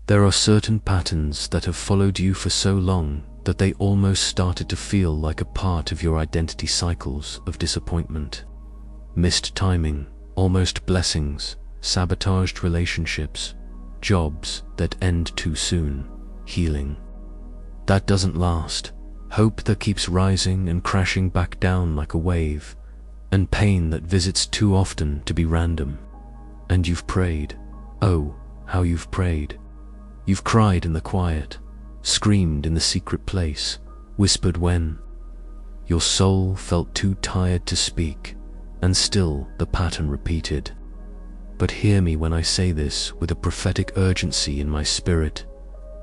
There are certain patterns that have followed you for so long that they almost started to feel like a part of your identity. Cycles of disappointment, missed timing, almost blessings, sabotaged relationships, jobs that end too soon, healing that doesn't last, hope that keeps rising and crashing back down like a wave, and pain that visits too often to be random. And you've prayed. Oh, how you've prayed. You've cried in the quiet, screamed in the secret place, whispered when your soul felt too tired to speak, and still the pattern repeated. But hear me when I say this with a prophetic urgency in my spirit.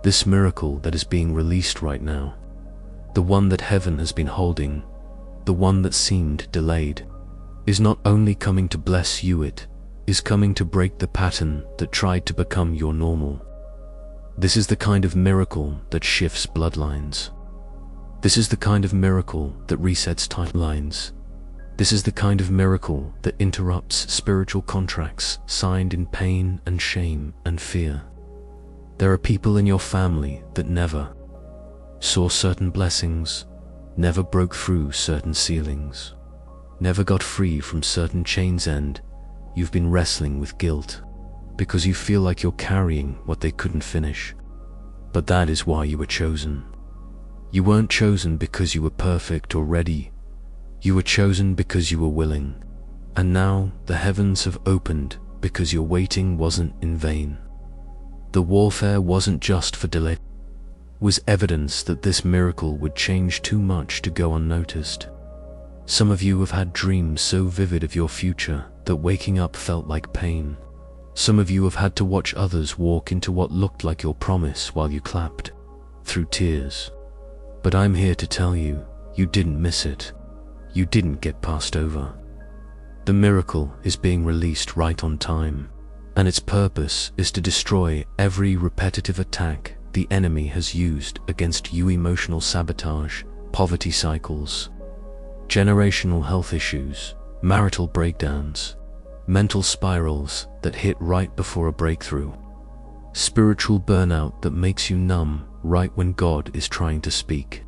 This miracle that is being released right now, the one that heaven has been holding, the one that seemed delayed, is not only coming to bless you, it is coming to break the pattern that tried to become your normal. This is the kind of miracle that shifts bloodlines. This is the kind of miracle that resets timelines. This is the kind of miracle that interrupts spiritual contracts signed in pain and shame and fear. There are people in your family that never saw certain blessings, never broke through certain ceilings, never got free from certain chains, and you've been wrestling with guilt because you feel like you're carrying what they couldn't finish. But that is why you were chosen. You weren't chosen because you were perfect or ready. You were chosen because you were willing. And now the heavens have opened because your waiting wasn't in vain. The warfare wasn't just for delay. It was evidence that this miracle would change too much to go unnoticed. Some of you have had dreams so vivid of your future that waking up felt like pain. Some of you have had to watch others walk into what looked like your promise while you clapped through tears. But I'm here to tell you, you didn't miss it. You didn't get passed over. The miracle is being released right on time, and its purpose is to destroy every repetitive attack the enemy has used against you: emotional sabotage, poverty cycles, generational health issues, marital breakdowns, mental spirals that hit right before a breakthrough, spiritual burnout that makes you numb right when God is trying to speak,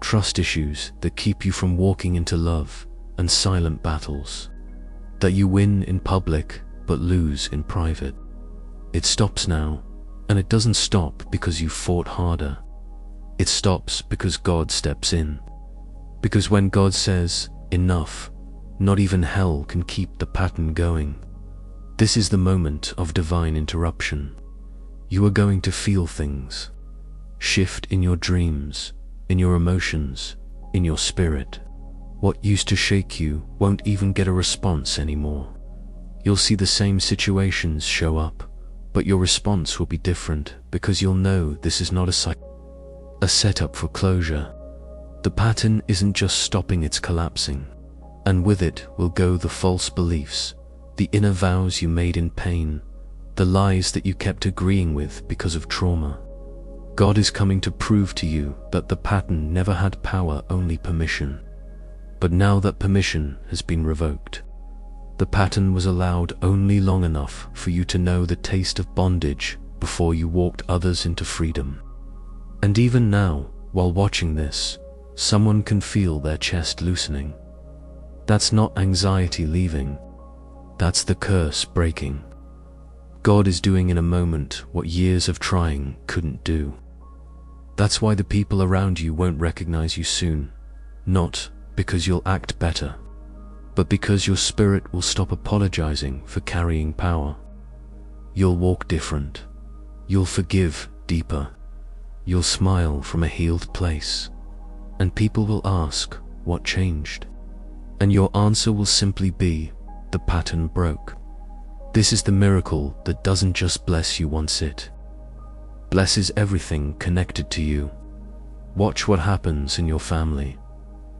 trust issues that keep you from walking into love, and silent battles that you win in public but lose in private. It stops now, and it doesn't stop because you fought harder. It stops because God steps in. Because when God says, enough, not even hell can keep the pattern going. This is the moment of divine interruption. You are going to feel things shift in your dreams, in your emotions, in your spirit. What used to shake you won't even get a response anymore. You'll see the same situations show up, but your response will be different because you'll know this is not a setup for closure. The pattern isn't just stopping, it's collapsing. And with it will go the false beliefs, the inner vows you made in pain, the lies that you kept agreeing with because of trauma. God is coming to prove to you that the pattern never had power, only permission. But now that permission has been revoked, the pattern was allowed only long enough for you to know the taste of bondage before you walked others into freedom. And even now, while watching this, someone can feel their chest loosening. That's not anxiety leaving. That's the curse breaking. God is doing in a moment what years of trying couldn't do. That's why the people around you won't recognize you soon. Not because you'll act better, but because your spirit will stop apologizing for carrying power. You'll walk different. You'll forgive deeper. You'll smile from a healed place. And people will ask, what changed? And your answer will simply be, the pattern broke. This is the miracle that doesn't just bless you once, it blesses everything connected to you. Watch what happens in your family.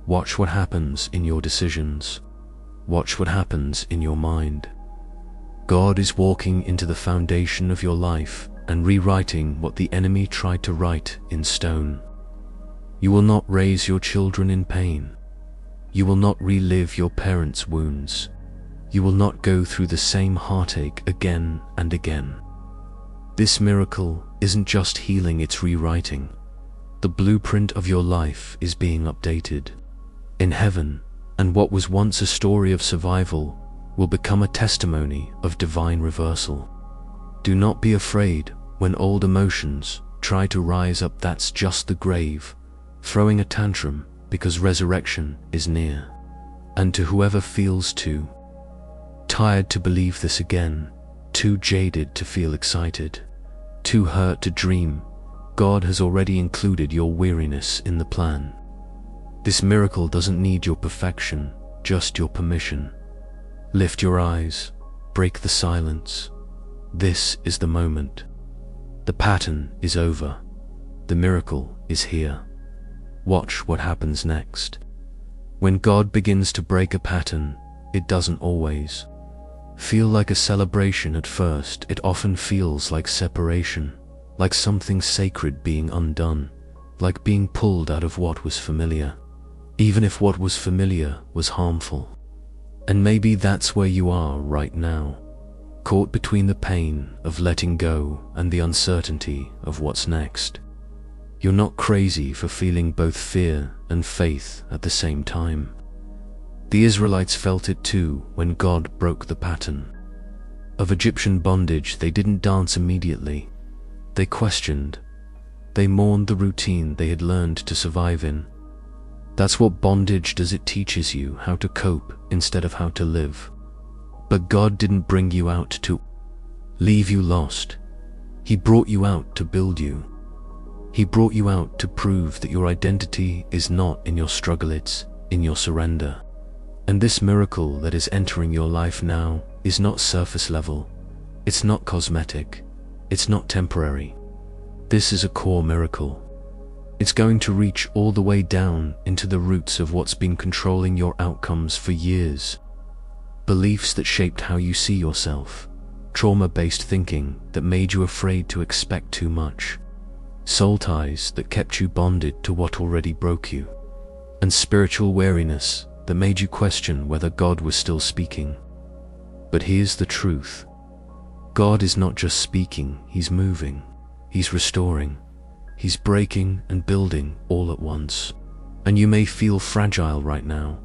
Watch what happens in your decisions. Watch what happens in your mind. God is walking into the foundation of your life and rewriting what the enemy tried to write in stone. You will not raise your children in pain. You will not relive your parents' wounds. You will not go through the same heartache again and again. This miracle isn't just healing, it's rewriting. The blueprint of your life is being updated. In heaven, and what was once a story of survival will become a testimony of divine reversal. Do not be afraid when old emotions try to rise up. That's just the grave throwing a tantrum, because resurrection is near. And to whoever feels too tired to believe this again, too jaded to feel excited, too hurt to dream, God has already included your weariness in the plan. This miracle doesn't need your perfection, just your permission. Lift your eyes, break the silence. This is the moment. The pattern is over. The miracle is here. Watch what happens next. When God begins to break a pattern, it doesn't always feel like a celebration at first. It often feels like separation, like something sacred being undone, like being pulled out of what was familiar, even if what was familiar was harmful. And maybe that's where you are right now, caught between the pain of letting go and the uncertainty of what's next. You're not crazy for feeling both fear and faith at the same time. The Israelites felt it too when God broke the pattern of Egyptian bondage. They didn't dance immediately. They questioned. They mourned the routine they had learned to survive in. That's what bondage does. It teaches you how to cope instead of how to live. But God didn't bring you out to leave you lost. He brought you out to build you. He brought you out to prove that your identity is not in your struggle, it's in your surrender. And this miracle that is entering your life now is not surface level. It's not cosmetic. It's not temporary. This is a core miracle. It's going to reach all the way down into the roots of what's been controlling your outcomes for years. Beliefs that shaped how you see yourself. Trauma-based thinking that made you afraid to expect too much. Soul ties that kept you bonded to what already broke you. And spiritual weariness that made you question whether God was still speaking. But here's the truth. God is not just speaking, He's moving. He's restoring. He's breaking and building all at once. And you may feel fragile right now,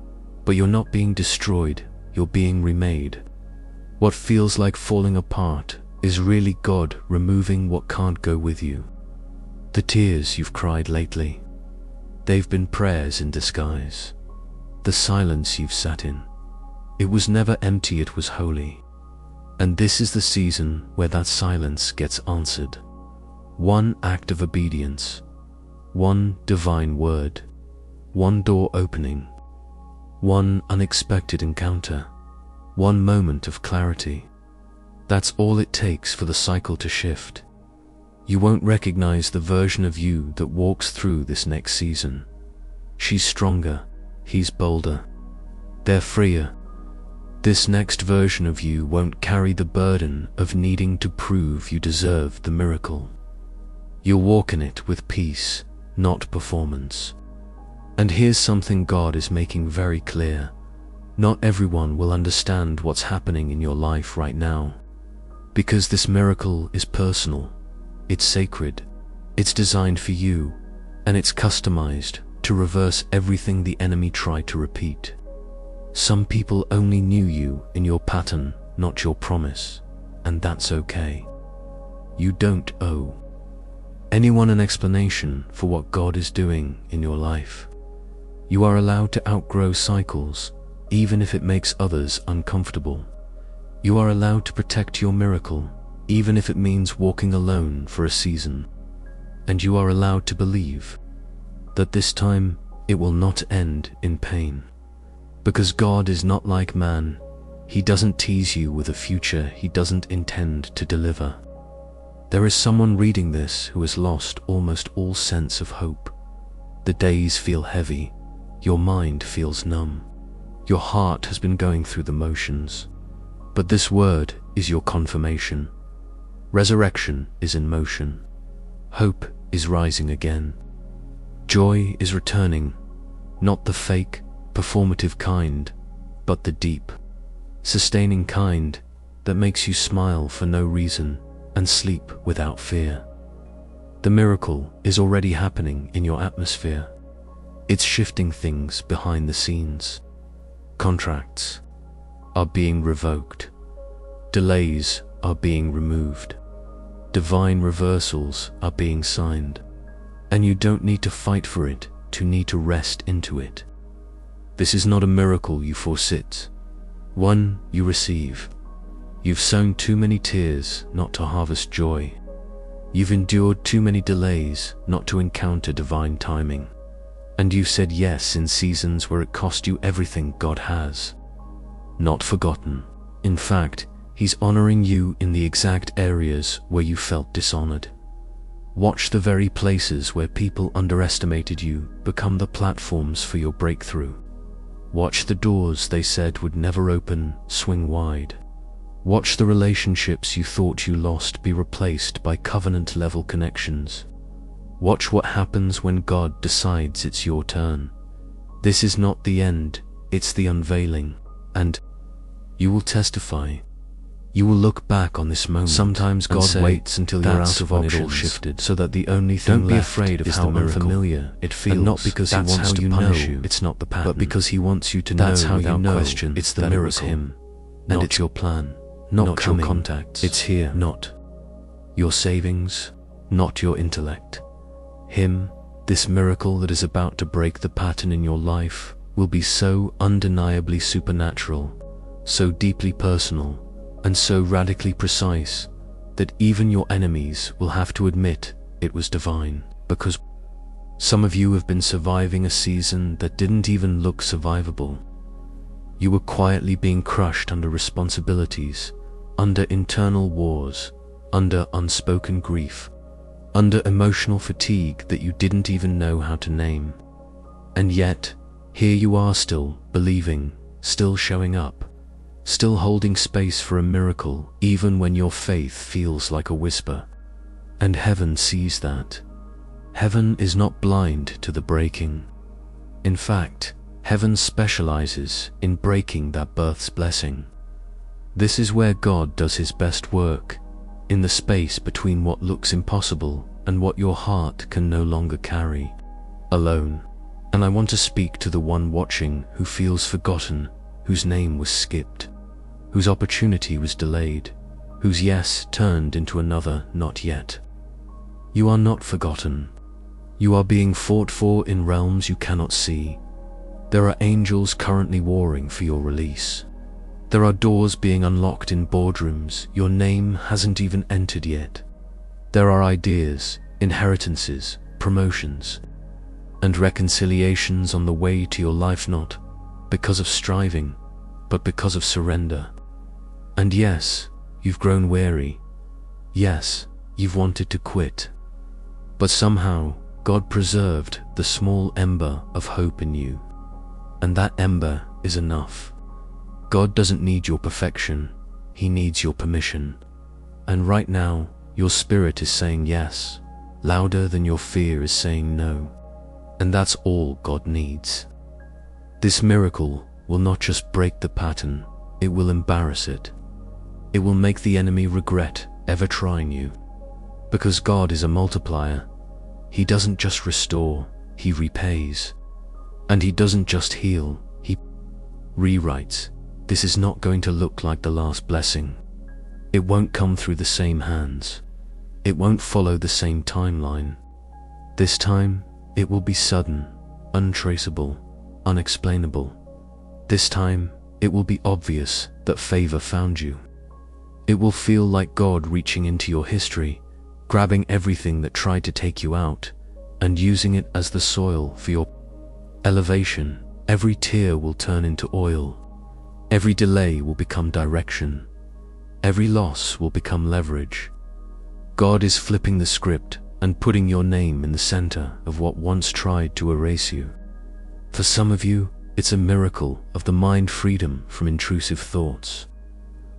but you're not being destroyed, you're being remade. What feels like falling apart is really God removing what can't go with you. The tears you've cried lately, they've been prayers in disguise. The silence you've sat in, it was never empty, it was holy. And this is the season where that silence gets answered. One act of obedience, one divine word, one door opening, one unexpected encounter, one moment of clarity. That's all it takes for the cycle to shift. You won't recognize the version of you that walks through this next season. She's stronger, he's bolder, they're freer. This next version of you won't carry the burden of needing to prove you deserve the miracle. You'll walk in it with peace, not performance. And here's something God is making very clear. Not everyone will understand what's happening in your life right now. Because this miracle is personal, it's sacred, it's designed for you, and it's customized to reverse everything the enemy tried to repeat. Some people only knew you in your pattern, not your promise, and that's okay. You don't owe anyone an explanation for what God is doing in your life. You are allowed to outgrow cycles, even if it makes others uncomfortable. You are allowed to protect your miracle, even if it means walking alone for a season. And you are allowed to believe that this time it will not end in pain. Because God is not like man. He doesn't tease you with a future He doesn't intend to deliver. There is someone reading this who has lost almost all sense of hope. The days feel heavy. Your mind feels numb. Your heart has been going through the motions. But this word is your confirmation. Resurrection is in motion. Hope is rising again. Joy is returning, not the fake, performative kind, but the deep, sustaining kind that makes you smile for no reason, and sleep without fear. The miracle is already happening in your atmosphere. It's shifting things behind the scenes. Contracts are being revoked. Delays are being removed. Divine reversals are being signed. And you don't need to fight for it to need to rest into it. This is not a miracle you forsit, one you receive. You've sown too many tears not to harvest joy. You've endured too many delays not to encounter divine timing. And you've said yes in seasons where it cost you everything God has. Not forgotten. In fact, He's honoring you in the exact areas where you felt dishonored. Watch the very places where people underestimated you become the platforms for your breakthrough. Watch the doors they said would never open swing wide. Watch the relationships you thought you lost be replaced by covenant-level connections. Watch what happens when God decides it's your turn. This is not the end, it's the unveiling. And you will testify. You will look back on this moment. Sometimes God waits until you're out of options, it all shifted, so that the only thing left afraid of is how unfamiliar it feels. And not because He wants to punish you, it's not the pattern, but because He wants you to know without question it's the miracle, Him, and it's your plan, not your contacts. It's here, not your savings, not your intellect. Him, this miracle that is about to break the pattern in your life, will be so undeniably supernatural, so deeply personal, and so radically precise that even your enemies will have to admit it was divine. Because some of you have been surviving a season that didn't even look survivable. You were quietly being crushed under responsibilities, under internal wars, under unspoken grief, under emotional fatigue that you didn't even know how to name. And yet, here you are still believing, still showing up, still holding space for a miracle even when your faith feels like a whisper. And heaven sees that. Heaven is not blind to the breaking. In fact, heaven specializes in breaking that birth's blessing. This is where God does His best work, in the space between what looks impossible and what your heart can no longer carry alone. And I want to speak to the one watching who feels forgotten, whose name was skipped, whose opportunity was delayed, whose yes turned into another not yet. You are not forgotten. You are being fought for in realms you cannot see. There are angels currently warring for your release. There are doors being unlocked in boardrooms your name hasn't even entered yet. There are ideas, inheritances, promotions, and reconciliations on the way to your life, not because of striving, but because of surrender. And yes, you've grown weary. Yes, you've wanted to quit. But somehow, God preserved the small ember of hope in you. And that ember is enough. God doesn't need your perfection, He needs your permission. And right now, your spirit is saying yes, louder than your fear is saying no. And that's all God needs. This miracle will not just break the pattern, it will embarrass it. It will make the enemy regret ever trying you. Because God is a multiplier. He doesn't just restore, He repays. And He doesn't just heal, He rewrites. This is not going to look like the last blessing. It won't come through the same hands. It won't follow the same timeline. This time, it will be sudden, untraceable, unexplainable. This time, it will be obvious that favor found you. It will feel like God reaching into your history, grabbing everything that tried to take you out, and using it as the soil for your elevation. Every tear will turn into oil. Every delay will become direction. Every loss will become leverage. God is flipping the script and putting your name in the center of what once tried to erase you. For some of you, it's a miracle of the mind freedom from intrusive thoughts,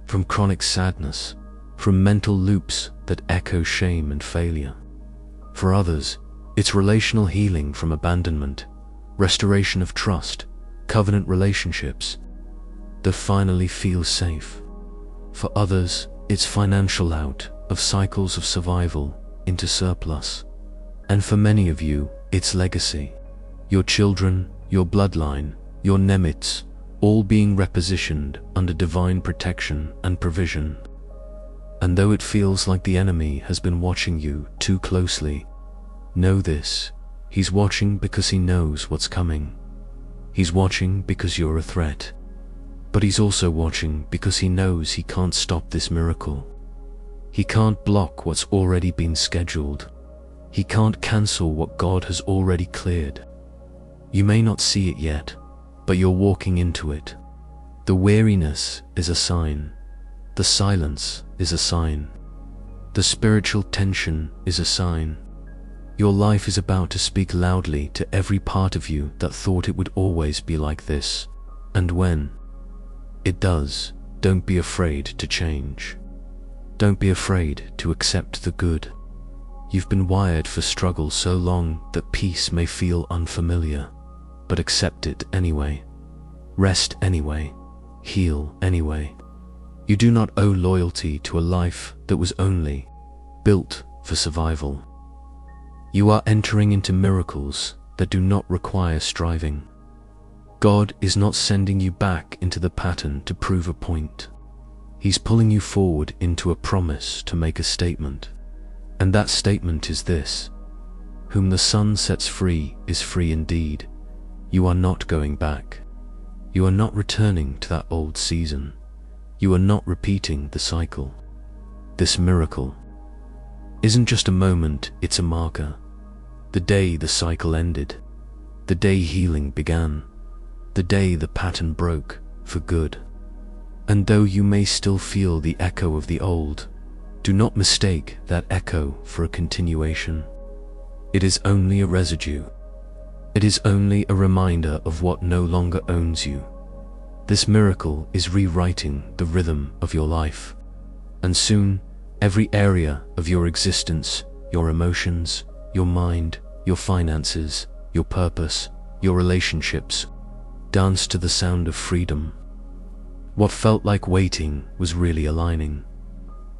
from chronic sadness, from mental loops that echo shame and failure. For others, it's relational healing from abandonment, restoration of trust, covenant relationships that finally feel safe. For others, it's financial out of cycles of survival into surplus. And for many of you, it's legacy. Your children, your bloodline, your nemites, all being repositioned under divine protection and provision. And though it feels like the enemy has been watching you too closely, know this: he's watching because he knows what's coming. He's watching because you're a threat. But he's also watching because he knows he can't stop this miracle. He can't block what's already been scheduled. He can't cancel what God has already cleared. You may not see it yet, but you're walking into it. The weariness is a sign. The silence is a sign. The spiritual tension is a sign. Your life is about to speak loudly to every part of you that thought it would always be like this. And when it does, don't be afraid to change. Don't be afraid to accept the good. You've been wired for struggle so long that peace may feel unfamiliar, but accept it anyway. Rest anyway. Heal anyway. You do not owe loyalty to a life that was only built for survival. You are entering into miracles that do not require striving. God is not sending you back into the pattern to prove a point. He's pulling you forward into a promise to make a statement. And that statement is this: whom the Son sets free is free indeed. You are not going back. You are not returning to that old season. You are not repeating the cycle. This miracle isn't just a moment, it's a marker. The day the cycle ended. The day healing began. The day the pattern broke for good. And though you may still feel the echo of the old, do not mistake that echo for a continuation. It is only a residue. It is only a reminder of what no longer owns you. This miracle is rewriting the rhythm of your life. And soon, every area of your existence, your emotions, your mind, your finances, your purpose, your relationships, dance to the sound of freedom. What felt like waiting was really aligning.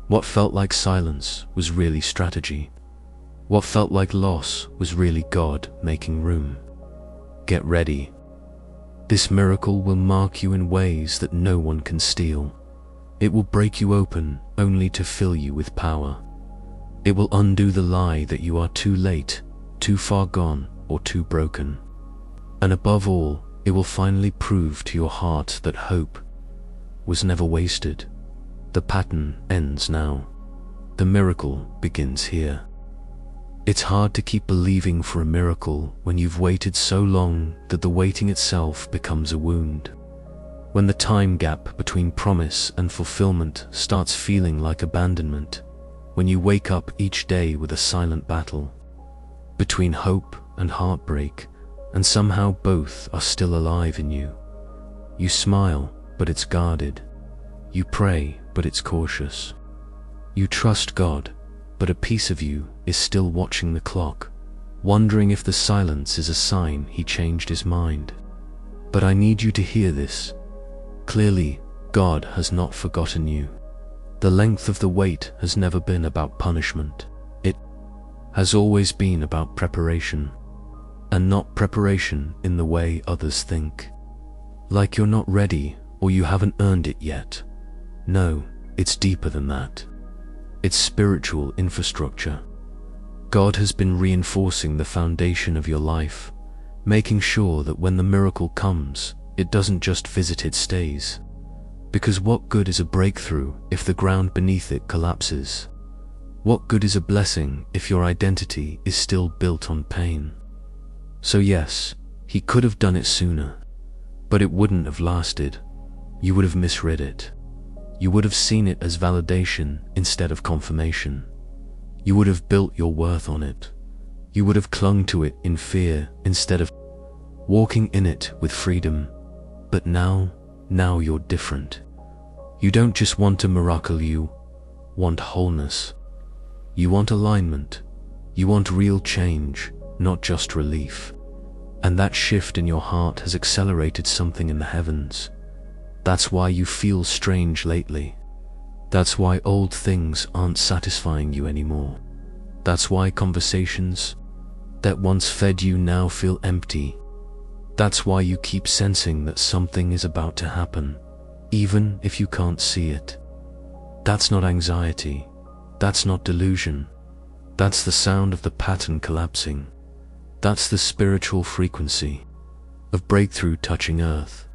What felt like silence was really strategy. What felt like loss was really God making room. Get ready. This miracle will mark you in ways that no one can steal. It will break you open only to fill you with power. It will undo the lie that you are too late, too far gone, or too broken. And above all, it will finally prove to your heart that hope was never wasted. The pattern ends now. The miracle begins here. It's hard to keep believing for a miracle when you've waited so long that the waiting itself becomes a wound. When the time gap between promise and fulfillment starts feeling like abandonment. When you wake up each day with a silent battle between hope and heartbreak, and somehow both are still alive in you. You smile, but it's guarded. You pray, but it's cautious. You trust God, but a piece of you is still watching the clock, wondering if the silence is a sign he changed his mind. But I need you to hear this. Clearly, God has not forgotten you. The length of the wait has never been about punishment. It has always been about preparation, and not preparation in the way others think. Like you're not ready or you haven't earned it yet. No, it's deeper than that. It's spiritual infrastructure. God has been reinforcing the foundation of your life, making sure that when the miracle comes, it doesn't just visit, it stays. Because what good is a breakthrough if the ground beneath it collapses? What good is a blessing if your identity is still built on pain? So yes, he could have done it sooner, but it wouldn't have lasted. You would have misread it. You would have seen it as validation instead of confirmation. You would have built your worth on it. You would have clung to it in fear instead of walking in it with freedom. But now you're different. You don't just want a miracle, you want wholeness. You want alignment. You want real change, not just relief. And that shift in your heart has accelerated something in the heavens. That's why you feel strange lately. That's why old things aren't satisfying you anymore. That's why conversations that once fed you now feel empty. That's why you keep sensing that something is about to happen, even if you can't see it. That's not anxiety. That's not delusion. That's the sound of the pattern collapsing. That's the spiritual frequency of breakthrough touching earth.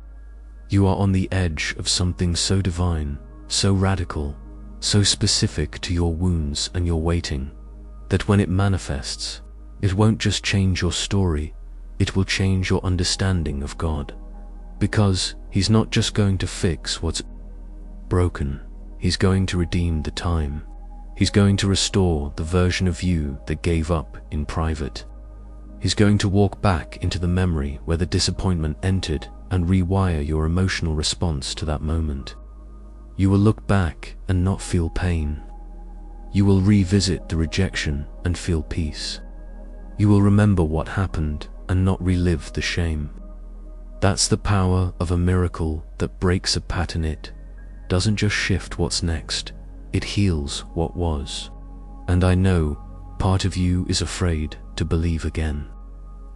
You are on the edge of something so divine, so radical, so specific to your wounds and your waiting, that when it manifests, it won't just change your story, it will change your understanding of God. Because He's not just going to fix what's broken, He's going to redeem the time. He's going to restore the version of you that gave up in private. He's going to walk back into the memory where the disappointment entered and rewire your emotional response to that moment. You will look back and not feel pain. You will revisit the rejection and feel peace. You will remember what happened and not relive the shame. That's the power of a miracle that breaks a pattern. It doesn't just shift what's next, it heals what was. And I know part of you is afraid to believe again.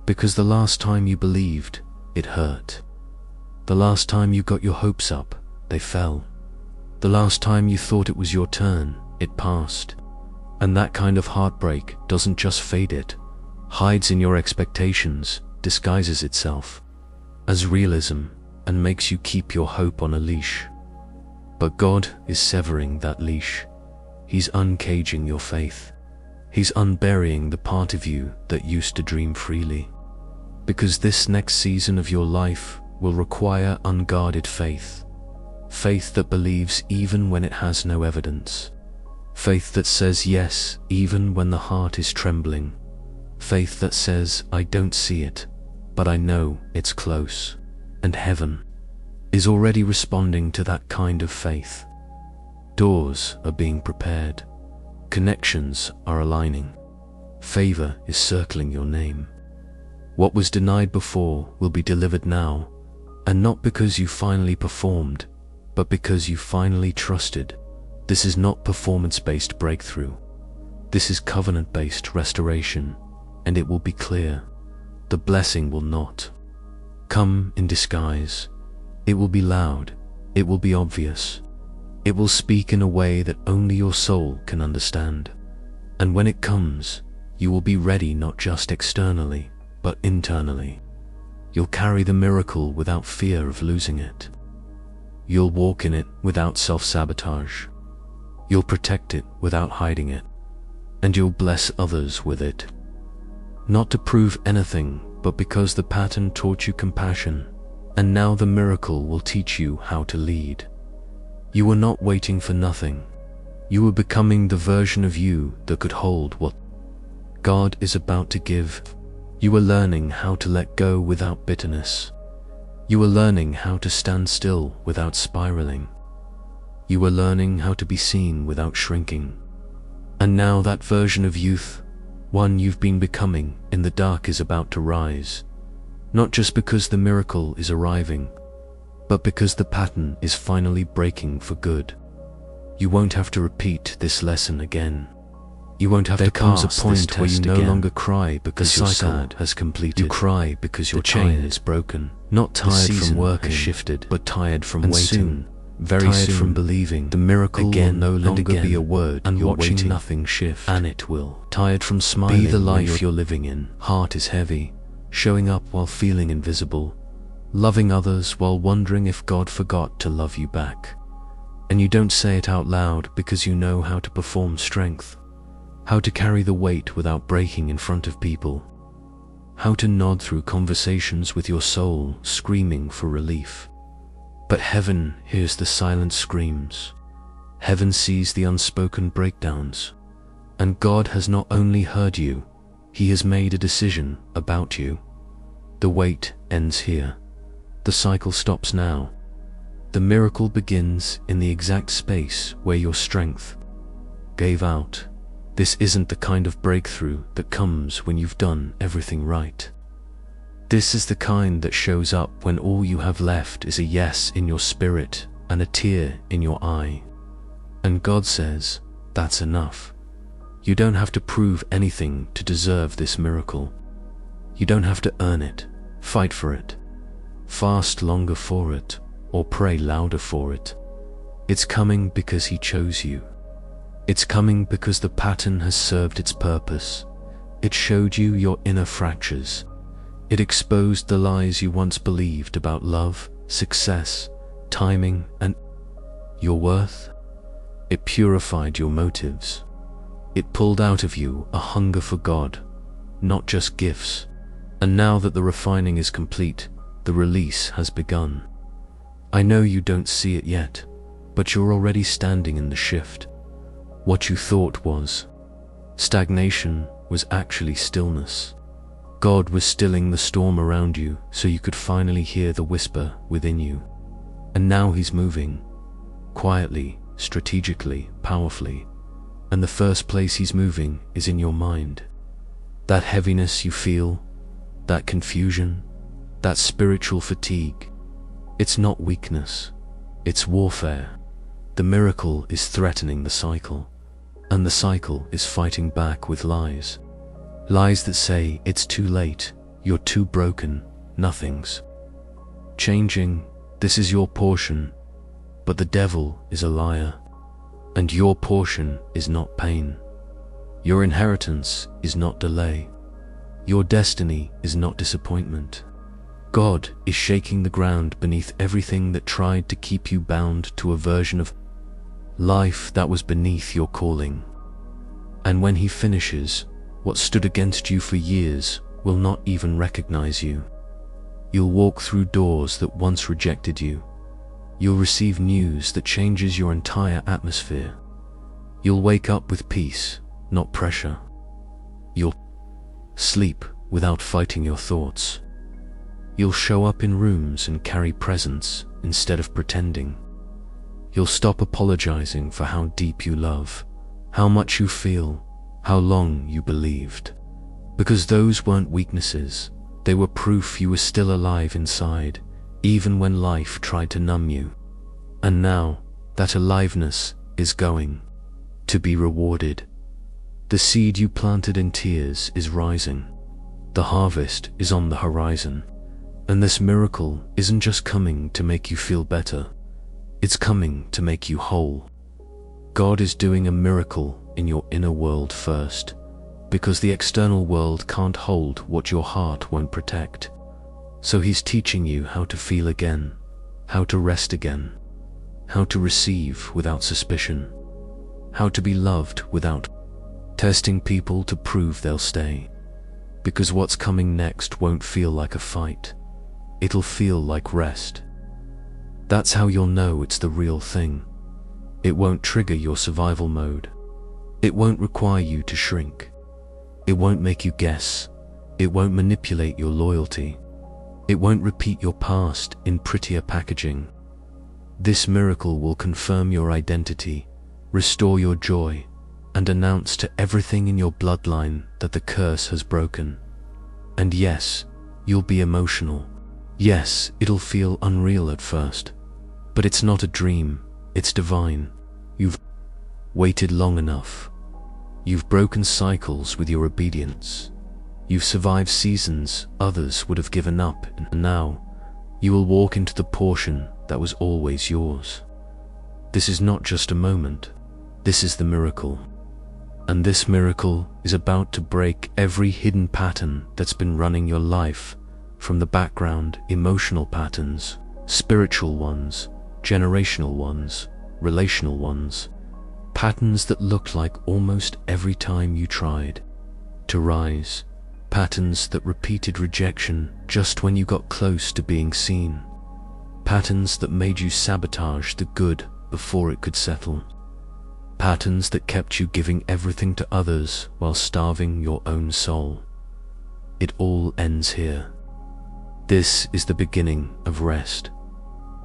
Because the last time you believed, it hurt. The last time you got your hopes up, they fell. The last time you thought it was your turn, it passed. And that kind of heartbreak doesn't just fade, it hides in your expectations, disguises itself as realism, and makes you keep your hope on a leash. But God is severing that leash. He's uncaging your faith. He's unburying the part of you that used to dream freely. Because this next season of your life will require unguarded faith. Faith that believes even when it has no evidence. Faith that says yes even when the heart is trembling. Faith that says, I don't see it, but I know it's close. And heaven is already responding to that kind of faith. Doors are being prepared. Connections are aligning. Favor is circling your name. What was denied before will be delivered now, and not because you finally performed, but because you finally trusted. This is not performance-based breakthrough. This is covenant-based restoration, and it will be clear. The blessing will not come in disguise. It will be loud. It will be obvious. It will speak in a way that only your soul can understand. And when it comes, you will be ready not just externally, but internally. You'll carry the miracle without fear of losing it. You'll walk in it without self-sabotage. You'll protect it without hiding it. And you'll bless others with it. Not to prove anything, but because the pattern taught you compassion, and now the miracle will teach you how to lead. You were not waiting for nothing. You were becoming the version of you that could hold what God is about to give. You were learning how to let go without bitterness. You were learning how to stand still without spiraling. You were learning how to be seen without shrinking. And now that version of youth, one you've been becoming in the dark, is about to rise. Not just because the miracle is arriving, but because the pattern is finally breaking for good. You won't have to repeat this lesson again. You won't have to pass this test again. There comes a point where you no longer cry because your cycle has completed. You cry because your chain is broken. Not tired from work has shifted, but tired from waiting. Soon, very soon, from believing. The miracle will no longer be a word and you're watching nothing shift. And it will. Tired from smiling. Be the life you're living in. Heart is heavy, showing up while feeling invisible. Loving others while wondering if God forgot to love you back. And you don't say it out loud because you know how to perform strength. How to carry the weight without breaking in front of people. How to nod through conversations with your soul screaming for relief. But heaven hears the silent screams. Heaven sees the unspoken breakdowns. And God has not only heard you, He has made a decision about you. The wait ends here. The cycle stops now. The miracle begins in the exact space where your strength gave out. This isn't the kind of breakthrough that comes when you've done everything right. This is the kind that shows up when all you have left is a yes in your spirit and a tear in your eye. And God says, that's enough. You don't have to prove anything to deserve this miracle. You don't have to earn it, fight for it, fast longer for it, or pray louder for it. It's coming because He chose you. It's coming because the pattern has served its purpose. It showed you your inner fractures. It exposed the lies you once believed about love, success, timing, and your worth. It purified your motives. It pulled out of you a hunger for God, not just gifts. And now that the refining is complete, the release has begun. I know you don't see it yet, but you're already standing in the shift. What you thought was stagnation was actually stillness. God was stilling the storm around you so you could finally hear the whisper within you. And now He's moving, quietly, strategically, powerfully. And the first place He's moving is in your mind. That heaviness you feel, that confusion, that spiritual fatigue, it's not weakness, it's warfare. The miracle is threatening the cycle, and the cycle is fighting back with lies. Lies that say it's too late, you're too broken, nothing's changing, this is your portion. But the devil is a liar, and your portion is not pain. Your inheritance is not delay. Your destiny is not disappointment. God is shaking the ground beneath everything that tried to keep you bound to a version of life that was beneath your calling. And when He finishes, what stood against you for years will not even recognize you. You'll walk through doors that once rejected you. You'll receive news that changes your entire atmosphere. You'll wake up with peace, not pressure. You'll sleep without fighting your thoughts. You'll show up in rooms and carry presence instead of pretending. You'll stop apologizing for how deep you love, how much you feel, how long you believed. Because those weren't weaknesses, they were proof you were still alive inside, even when life tried to numb you. And now, that aliveness is going to be rewarded. The seed you planted in tears is rising. The harvest is on the horizon. And this miracle isn't just coming to make you feel better. It's coming to make you whole. God is doing a miracle in your inner world first, because the external world can't hold what your heart won't protect. So He's teaching you how to feel again, how to rest again, how to receive without suspicion, how to be loved without testing people to prove they'll stay. Because what's coming next won't feel like a fight. It'll feel like rest. That's how you'll know it's the real thing. It won't trigger your survival mode. It won't require you to shrink. It won't make you guess. It won't manipulate your loyalty. It won't repeat your past in prettier packaging. This miracle will confirm your identity, restore your joy, and announce to everything in your bloodline that the curse has broken. And yes, you'll be emotional. Yes, it'll feel unreal at first. But it's not a dream, it's divine. You've waited long enough. You've broken cycles with your obedience. You've survived seasons others would have given up, and now you will walk into the portion that was always yours. This is not just a moment, this is the miracle. And this miracle is about to break every hidden pattern that's been running your life, from the background, emotional patterns, spiritual ones, generational ones, relational ones, patterns that looked like almost every time you tried to rise, patterns that repeated rejection just when you got close to being seen, patterns that made you sabotage the good before it could settle, patterns that kept you giving everything to others while starving your own soul. It all ends here. This is the beginning of rest.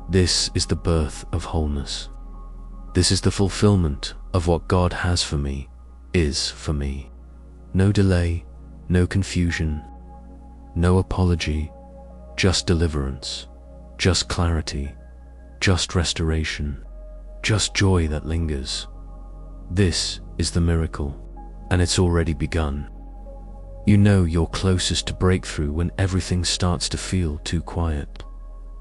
This is the birth of wholeness. This is the fulfillment of what God has for me, is for me. No delay, no confusion, no apology, just deliverance, just clarity, just restoration, just joy that lingers. This is the miracle, and it's already begun. You know you're closest to breakthrough when everything starts to feel too quiet,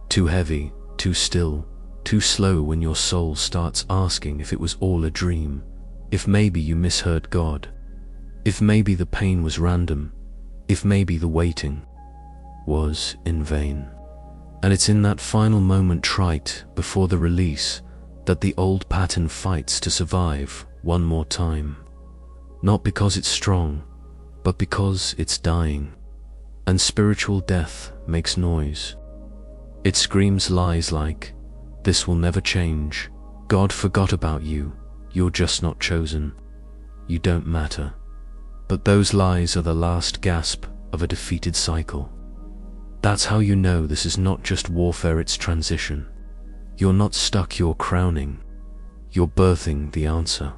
too heavy, too still, too slow, when your soul starts asking if it was all a dream, if maybe you misheard God, if maybe the pain was random, if maybe the waiting was in vain. And it's in that final moment, right before the release, that the old pattern fights to survive one more time. Not because it's strong, but because it's dying. And spiritual death makes noise. It screams lies like, "This will never change. God forgot about you. You're just not chosen. You don't matter." But those lies are the last gasp of a defeated cycle. That's how you know this is not just warfare, it's transition. You're not stuck, you're crowning. You're birthing the answer.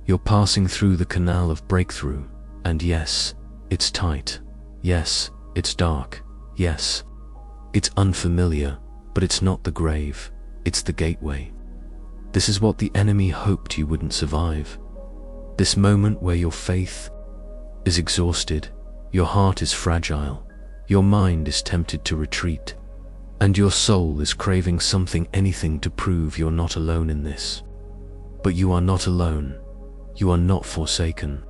You're passing through the canal of breakthrough, and yes, it's tight. Yes, it's dark. Yes, it's unfamiliar, but it's not the grave, it's the gateway. This is what the enemy hoped you wouldn't survive. This moment where your faith is exhausted, your heart is fragile, your mind is tempted to retreat, and your soul is craving something, anything, to prove you're not alone in this. But you are not alone. You are not forsaken.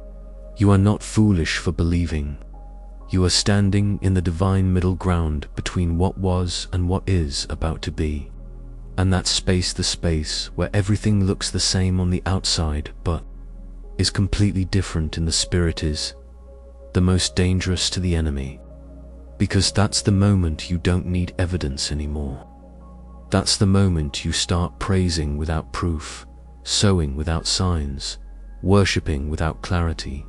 You are not foolish for believing. You are standing in the divine middle ground between what was and what is about to be. And that space, the space where everything looks the same on the outside but is completely different in the spirit, is the most dangerous to the enemy. Because that's the moment you don't need evidence anymore. That's the moment you start praising without proof, sowing without signs, worshipping without clarity.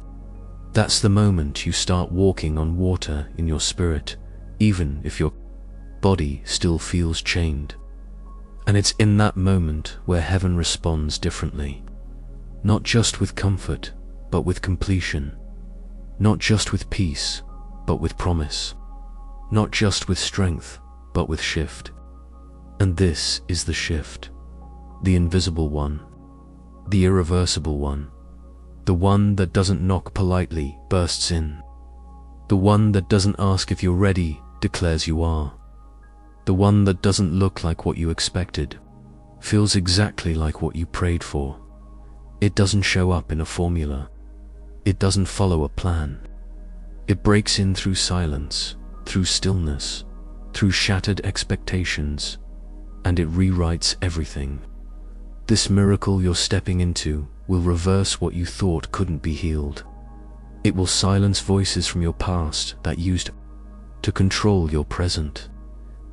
That's the moment you start walking on water in your spirit, even if your body still feels chained. And it's in that moment where heaven responds differently. Not just with comfort, but with completion. Not just with peace, but with promise. Not just with strength, but with shift. And this is the shift. The invisible one. The irreversible one. The one that doesn't knock politely, bursts in. The one that doesn't ask if you're ready, declares you are. The one that doesn't look like what you expected, feels exactly like what you prayed for. It doesn't show up in a formula. It doesn't follow a plan. It breaks in through silence, through stillness, through shattered expectations, and it rewrites everything. This miracle you're stepping into will reverse what you thought couldn't be healed. It will silence voices from your past that used to control your present.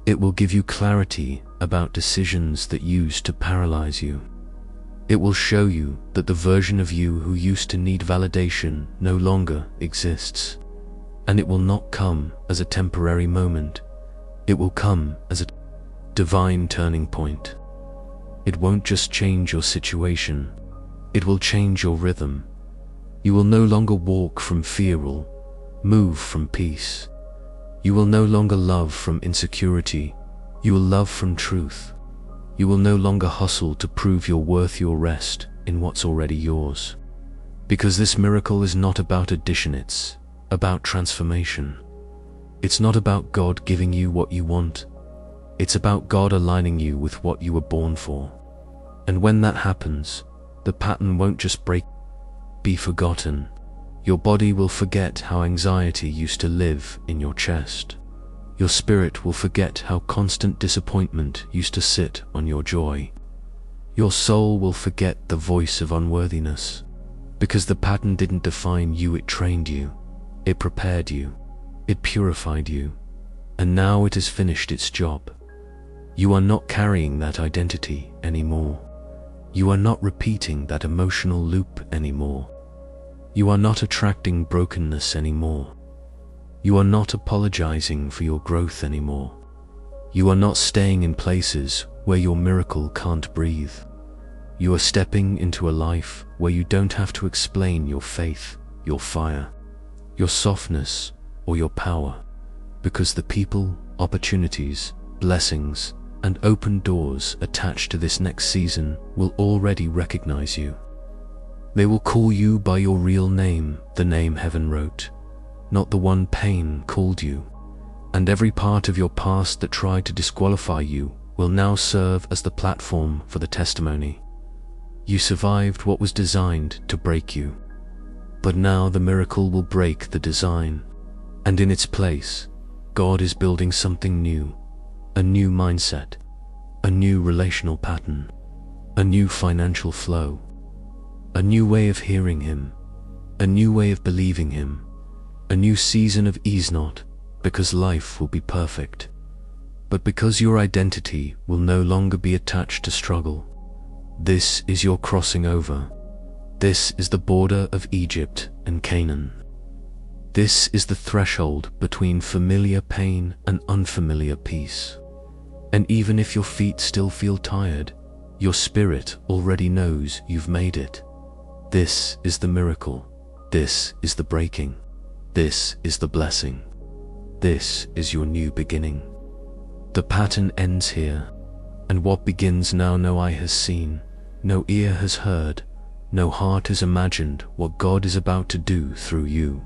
It will give you clarity about decisions that used to paralyze you. It will show you that the version of you who used to need validation no longer exists. And it will not come as a temporary moment. It will come as a divine turning point. It won't just change your situation. It will change your rhythm. You will no longer walk from fear or move from peace. You will no longer love from insecurity. You will love from truth. You will no longer hustle to prove your worth. You'll rest in what's already yours. Because this miracle is not about addition, it's about transformation. It's not about God giving you what you want. It's about God aligning you with what you were born for. And when that happens, the pattern won't just be forgotten. Your body will forget how anxiety used to live in your chest. Your spirit will forget how constant disappointment used to sit on your joy. Your soul will forget the voice of unworthiness. Because the pattern didn't define you, it trained you. It prepared you. It purified you. And now it has finished its job. You are not carrying that identity anymore. You are not repeating that emotional loop anymore. You are not attracting brokenness anymore. You are not apologizing for your growth anymore. You are not staying in places where your miracle can't breathe. You are stepping into a life where you don't have to explain your faith, your fire, your softness, or your power, because the people, opportunities, blessings, and open doors attached to this next season will already recognize you. They will call you by your real name, the name heaven wrote, not the one pain called you. And every part of your past that tried to disqualify you will now serve as the platform for the testimony. You survived what was designed to break you. But now the miracle will break the design, and in its place, God is building something new, a new mindset, a new relational pattern, a new financial flow, a new way of hearing Him, a new way of believing Him, a new season of ease, not because life will be perfect, but because your identity will no longer be attached to struggle. This is your crossing over. This is the border of Egypt and Canaan. This is the threshold between familiar pain and unfamiliar peace. And even if your feet still feel tired, your spirit already knows you've made it. This is the miracle. This is the breaking. This is the blessing. This is your new beginning. The pattern ends here, and what begins now no eye has seen, no ear has heard, no heart has imagined what God is about to do through you.